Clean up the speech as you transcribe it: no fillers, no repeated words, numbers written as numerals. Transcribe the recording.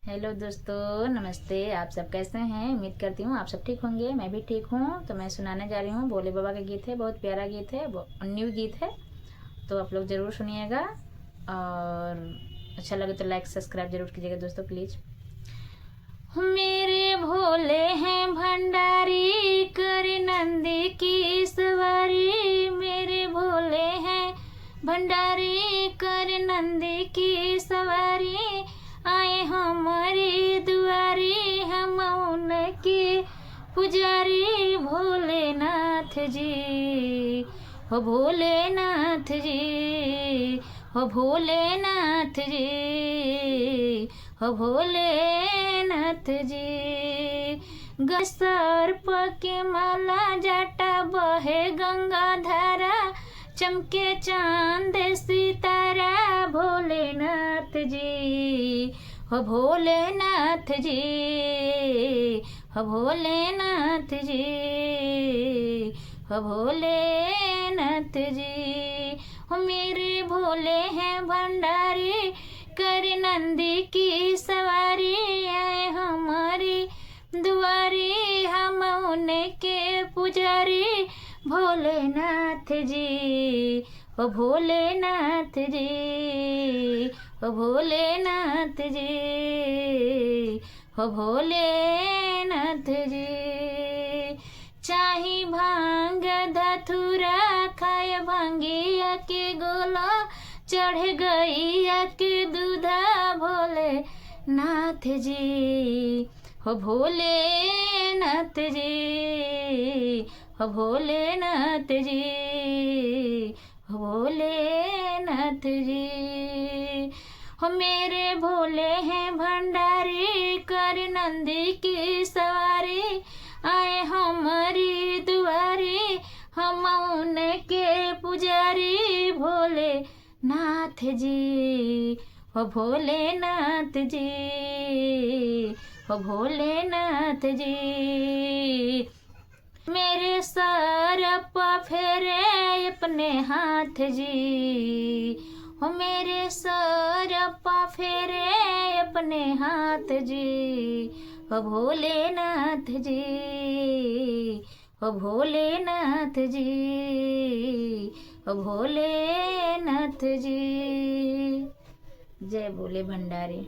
Hello दोस्तों, नमस्ते। आप सब कैसे हैं? उम्मीद करती हूँ आप सब ठीक होंगे। मैं भी ठीक हूँ। तो मैं सुनाने जा रही हूँ भोले बाबा का गीत है। बहुत प्यारा गीत है, न्यू गीत है, तो आप लोग ज़रूर सुनिएगा। और अच्छा लगे तो लाइक सब्सक्राइब जरूर कीजिएगा दोस्तों, प्लीज़। मेरे भोले हैं भंडारी, कर नंदी की सवारी। मेरे भोले हैं भंडारी, कर नंदी की सवारी। आए हमारी दुआरी, हम उनके पुजारी। भोलेनाथ जी, हो भोलेनाथ जी, हो भोलेनाथ जी, हो भोलेनाथ जी। सर्प के माला, जाटा बहे गंगा धारा। चमके चांद सितारा, भोलेनाथ जी, हो भोलेनाथ जी, हो भोलेनाथ जी, हो भोलेनाथ जी। हो मेरे भोले हैं भंडारी, कर नंदी की सवारी। आए हमारी दुआरी, हम उनके पुजारी। भोलेनाथ जी, ओ भोलेनाथ जी, ओ भोलेनाथ जी, ओ भोलेनाथ जी। चाही भांग धतूरा, खाए भांगिया के गोला। चढ़ गैया के दूधा, भोलेनाथ जी, हो भोलेनाथ जी, हो भोलेनाथ जी, हो भोलेनाथ जी। हो मेरे भोले हैं भंडारी, कर नंदी की सवारी। आए हमारी दुआरी, हम उनके पुजारी। भोलेनाथ जी, हो भोलेनाथ जी, हो भोलेनाथ जी। मेरे सर पर फेरे अपने हाथ जी, हो मेरे सर पर फेरे अपने हाथ जी। हो भोलेनाथ जी, हो भोलेनाथ जी, हो भोलेनाथ जी। जय भोले भंडारी।